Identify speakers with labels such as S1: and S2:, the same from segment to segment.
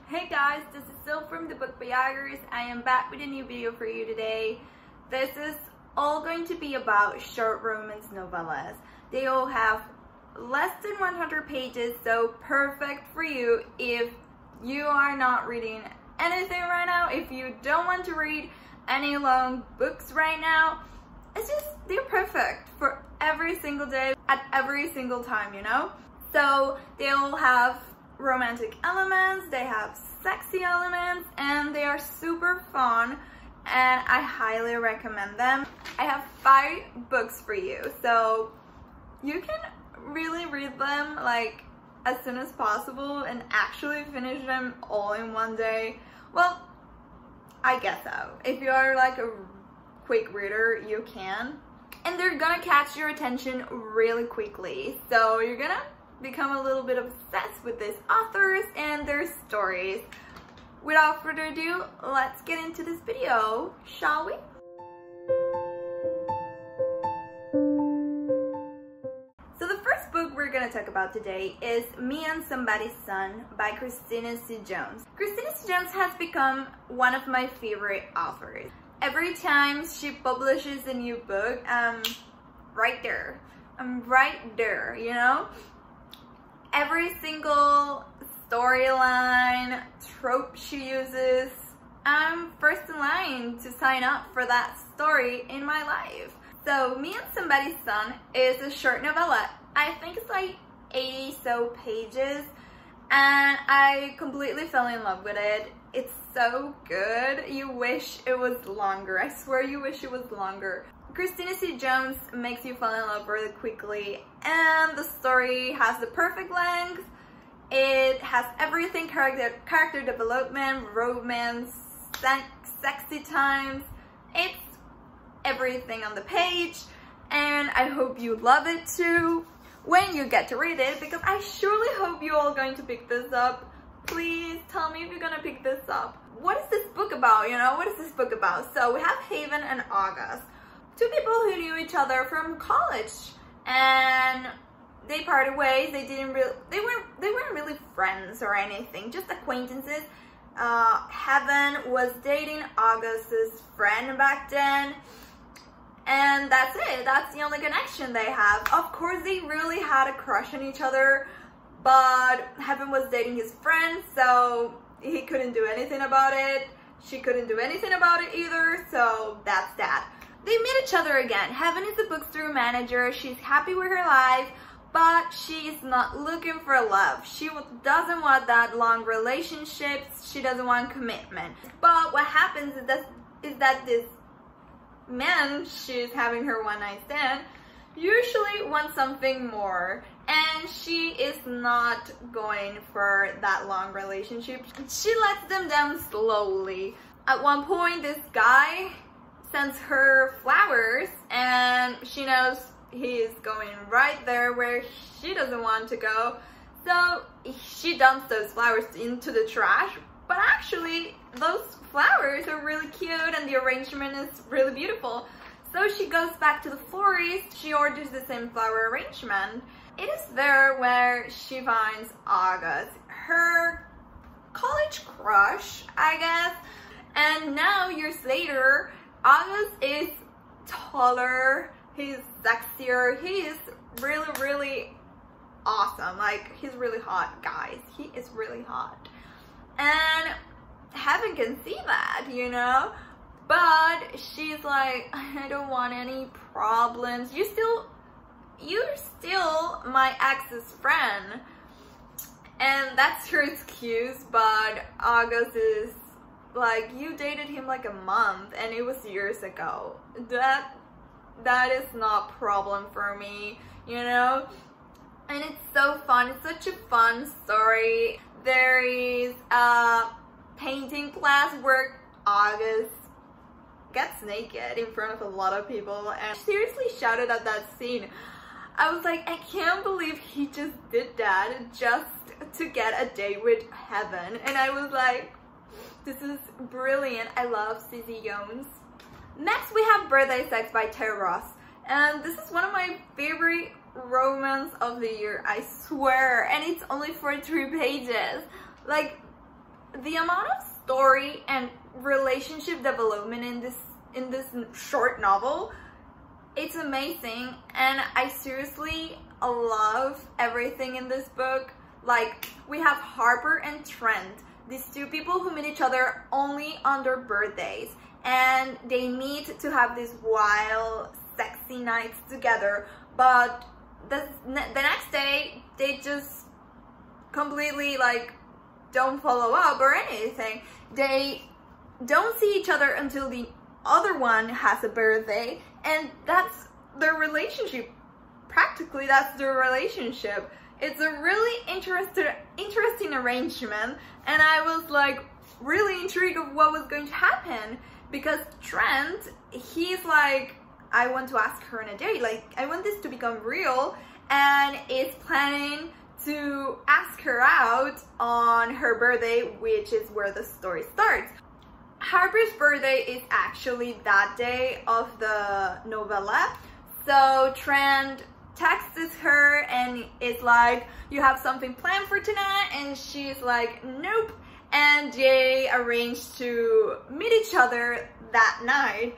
S1: Hey guys, this is Sil from the Book Biaggers. I am back with a new video for you today. This is all going to be about short romance novellas. They all have less than 100 pages, so perfect for you if you are not reading anything right now, if you don't want to read any long books right now. They're perfect for every single day, at every single time, you know? So they all have romantic elements, they have sexy elements, and they are super fun, and I highly recommend them. I have 5 books for you, so you can really read them like as soon as possible and actually finish them all in one day. Well, I guess so. If you are like a quick reader, you can. And they're gonna catch your attention really quickly. So you're gonna become a little bit obsessed with these authors and their stories. Without further ado, let's get into this video, shall we? So the first book we're gonna talk about today is Me and Somebody's Son by Christina C. Jones. Christina C. Jones has become one of my favorite authors. Every time she publishes a new book, I'm right there. I'm right there, you know? Every single storyline, trope she uses, I'm first in line to sign up for that story in my life. So Me and Somebody's Son is a short novella. I think it's like 80 so pages, and I completely fell in love with it. It's so good. You wish it was longer. I swear you wish it was longer. Christina C. Jones makes you fall in love really quickly, and the story has the perfect length. It has everything: character development, romance, sexy times. It's everything on the page, and I hope you love it too when you get to read it, because I surely hope you're all going to pick this up. Please tell me if you're gonna pick this up. What is this book about, you know? What is this book about? So we have Haven and August, 2 people who knew each other from college, and they parted ways. They weren't really friends or anything, just acquaintances. Haven was dating August's friend back then, and that's it. That's the only connection they have. Of course, they really had a crush on each other, but Heaven was dating his friend, so he couldn't do anything about it. She couldn't do anything about it either, so that's that. They meet each other again. Heaven is a bookstore manager. She's happy with her life, but she's not looking for love. She doesn't want that long relationships. She doesn't want commitment. But what happens is that this man she's having her one-night stand usually wants something more, and she is not going for that long relationship. She lets them down slowly. At one point, this guy sends her flowers, and she knows he's going right there where she doesn't want to go, so she dumps those flowers into the trash. But actually, those flowers are really cute and the arrangement is really beautiful. So she goes back to the florist, she orders the same flower arrangement. It is there where she finds August, her college crush, I guess. And now, years later, August is taller, he's sexier, he is really, really awesome. Like, he's really hot, guys. He is really hot. And Heaven can see that, you know? But she's like, I don't want any problems. You're still my ex's friend. And that's her excuse, but August is like, you dated him like a month and it was years ago. That is not a problem for me, you know? And it's so fun. It's such a fun story. There is a painting class where August gets naked in front of a lot of people, and I seriously shouted at that scene. I was like, I can't believe he just did that just to get a date with Heaven. And I was like, this is brilliant. I love CC Jones. Next we have Birthday Sex by Terry Ross, and this is one of my favorite romance of the year, I swear, and it's only 43 pages. Like, The amount of story and relationship development in this short novel, it's amazing, and I seriously love everything in this book. Like, we have Harper and Trent, these two people who meet each other only on their birthdays, and they meet to have these wild, sexy nights together, but the next day they just completely like don't follow up or anything. They don't see each other until the other one has a birthday, and that's their relationship. Practically, that's their relationship. It's a really interesting arrangement, and I was like really intrigued of what was going to happen, because Trent, he's like, I want to ask her on a date, like I want this to become real, and is planning to ask her out on her birthday, which is where the story starts. Harper's birthday is actually that day of the novella, so Trent texts her and is like, you have something planned for tonight? And she's like, nope. And they arrange to meet each other that night.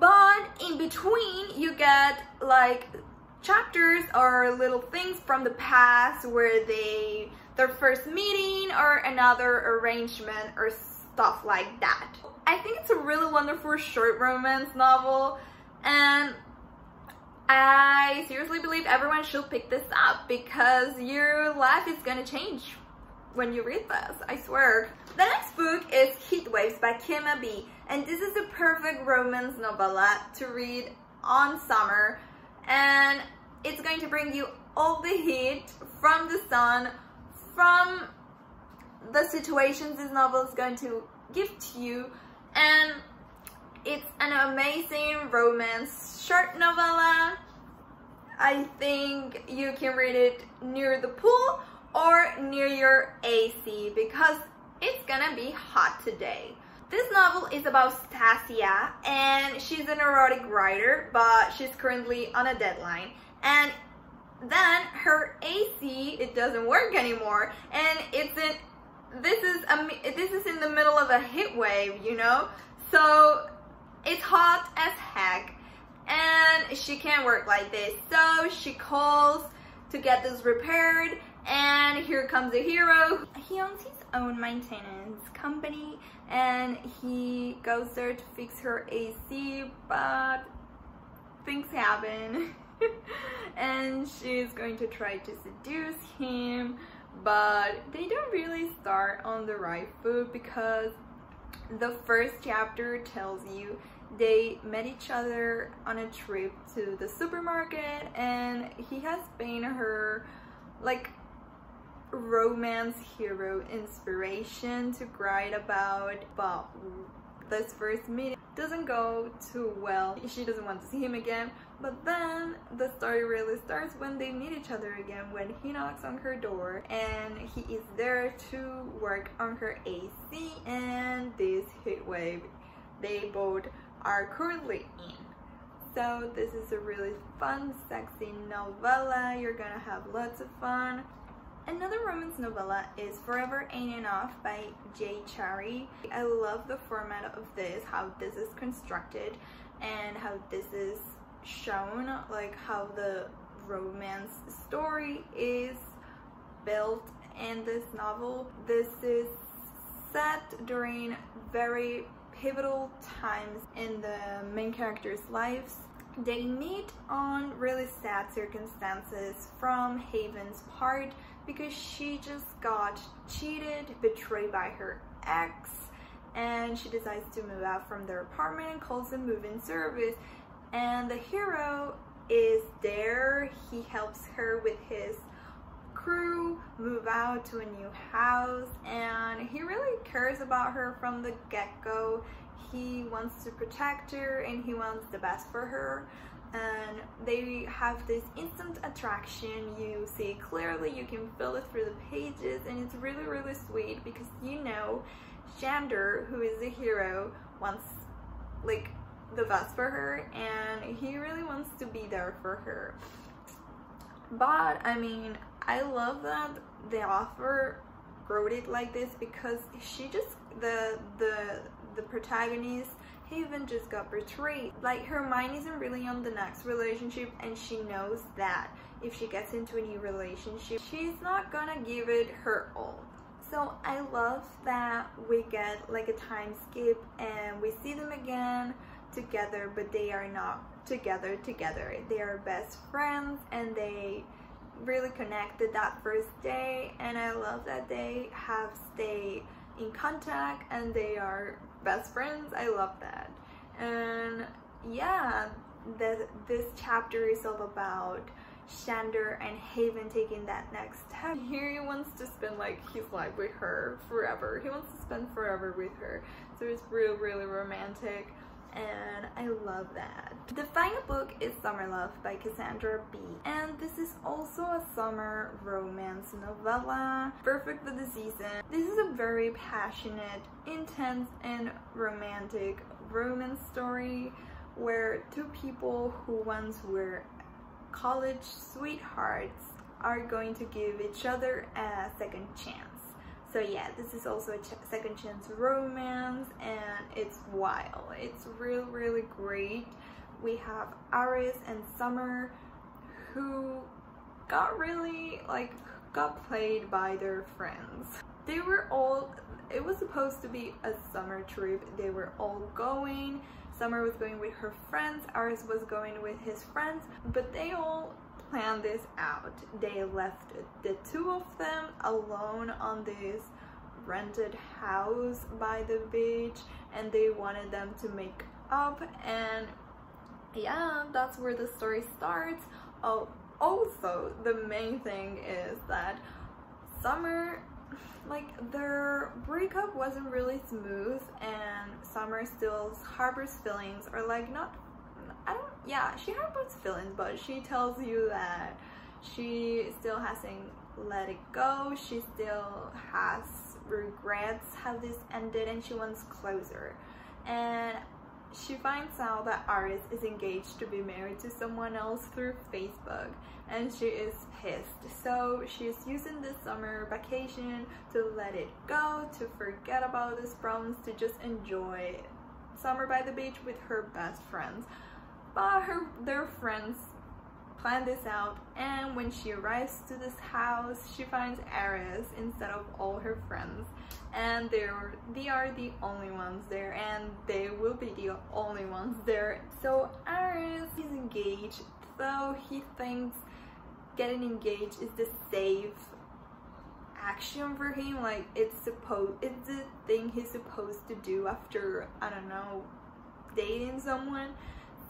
S1: But in between, you get like chapters or little things from the past where their first meeting or another arrangement or stuff like that. I think it's a really wonderful short romance novel, and I seriously believe everyone should pick this up because your life is gonna change when you read this, I swear. The next book is Heat Waves by Kima B, and this is the perfect romance novella to read on summer, and it's going to bring you all the heat from the sun, from the situations this novel is going to give to you, and it's an amazing romance short novella. I think you can read it near the pool or near your AC because it's gonna be hot today. This novel is about Stasia, and she's an erotic writer, but she's currently on a deadline. And then her AC, it doesn't work anymore, and this is in the middle of a heat wave, you know? So it's hot as heck, and she can't work like this. So she calls to get this repaired, and here comes the hero. He owns his own maintenance company, and he goes there to fix her AC, but things happen. And she's going to try to seduce him, but they don't really start on the right foot because the first chapter tells you they met each other on a trip to the supermarket, and he has been her like romance hero inspiration to write about, but this first meeting doesn't go too well. She doesn't want to see him again, but then the story really starts when they meet each other again, when he knocks on her door and he is there to work on her AC and this heat wave they both are currently in. So this is a really fun, sexy novella. You're gonna have lots of fun. Another romance novella is Forever Ain't Enough by Jay Cherry. I love the format of this, how this is constructed and how this is shown, like how the romance story is built in this novel. This is set during very pivotal times in the main characters' lives. They meet on really sad circumstances from Haven's part because she just got cheated, betrayed by her ex, and she decides to move out from their apartment and calls a move-in service. And the hero is there. He helps her with his crew move out to a new house, and he really cares about her from the get-go. He wants to protect her and he wants the best for her, and they have this instant attraction. You see it clearly, you can feel it through the pages, and it's really, really sweet because you know Xander, who is the hero, wants like the best for her, and he really wants to be there for her. But I mean, I love that the author wrote it like this because she just the protagonist Haven just got betrayed. Like, her mind isn't really on the next relationship, and she knows that if she gets into a new relationship, she's not gonna give it her all. So I love that we get like a time skip and we see them again together, but they are not together. They are best friends, and they really connected that first day, and I love that they have stayed in contact and they are best friends. I love that. And yeah, this chapter is all about Xander and Haven taking that next step. Here he wants to spend like his life with her forever. He wants to spend forever with her, so it's really romantic, and I love that. The final book is Summer Love by Cassandra B, and this is also a summer romance novella, perfect for the season. This is a very passionate, intense, and romantic romance story where two people who once were college sweethearts are going to give each other a second chance. So yeah, this is also a second chance romance, and it's wild. It's really great. We have Aris and Summer, who got really got played by their friends. They were all, it was supposed to be a summer trip. They were all going. Summer was going with her friends, Aris was going with his friends, but they all planned this out. They left the two of them alone on this rented house by the beach, and they wanted them to make up, and yeah, that's where the story starts. Oh, also the main thing is that Summer, like, their breakup wasn't really smooth, and Summer still harbors feelings, or like she harbors feelings, but she tells you that she still hasn't let it go. She still has regrets how this ended, and she wants closure. And she finds out that Aris is engaged to be married to someone else through Facebook, and she is pissed. So she's using this summer vacation to let it go, to forget about these problems, to just enjoy summer by the beach with her best friends. But their friends plan this out, and when she arrives to this house, she finds Aris instead of all her friends, and they are the only ones there, and they will be the only ones there. So Aris is engaged, so he thinks getting engaged is the safe action for him, like it's the thing he's supposed to do after, I don't know, dating someone.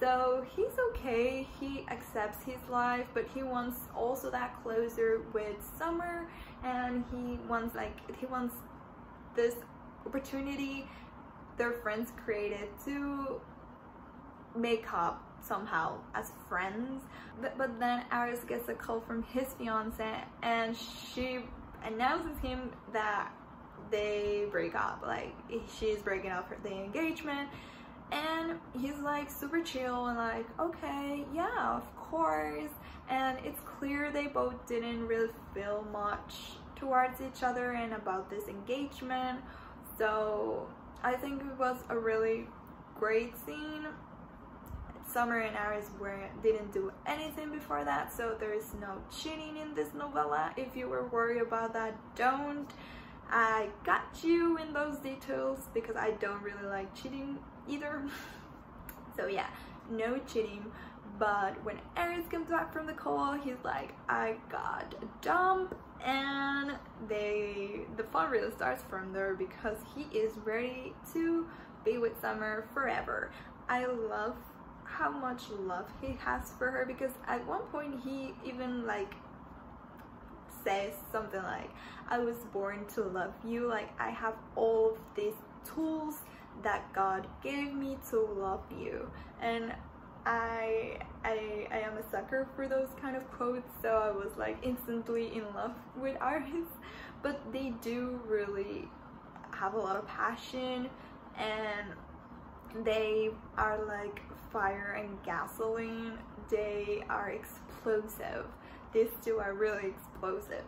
S1: So he's okay, he accepts his life, but he wants also that closure with Summer, and he wants this opportunity their friends created to make up somehow as friends. But then Aris gets a call from his fiance, and she announces him that they break up, like she's breaking up the engagement. And he's like super chill and like, okay, yeah, of course. And it's clear they both didn't really feel much towards each other and about this engagement. So I think it was a really great scene. Summer and Aris didn't do anything before that, so there is no cheating in this novella. If you were worried about that, don't. I got you in those details because I don't really like cheating either. So yeah, no cheating. But when Aris comes back from the call, he's like, I got dumped, and the fun really starts from there because he is ready to be with Summer forever. I love how much love he has for her, because at one point he even like says something like, I was born to love you, like I have all of these tools that God gave me to love you. And I am a sucker for those kind of quotes, so I was like instantly in love with Aris. But they do really have a lot of passion, and they are like fire and gasoline. They are explosive. These two are really explosive.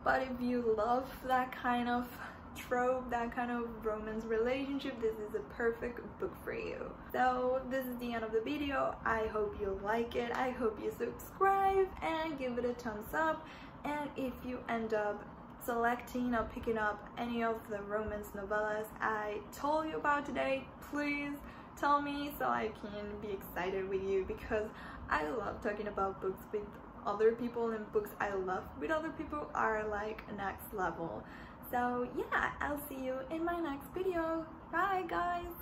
S1: but if you love that kind of trope, that kind of romance relationship, this is a perfect book for you. So this is the end of the video. I hope you like it. I hope you subscribe and give it a thumbs up. And if you end up selecting or picking up any of the romance novellas I told you about today, please tell me so I can be excited with you, because I love talking about books with other people, and books I love with other people are like next level. So yeah, I'll see you in my next video. Bye guys!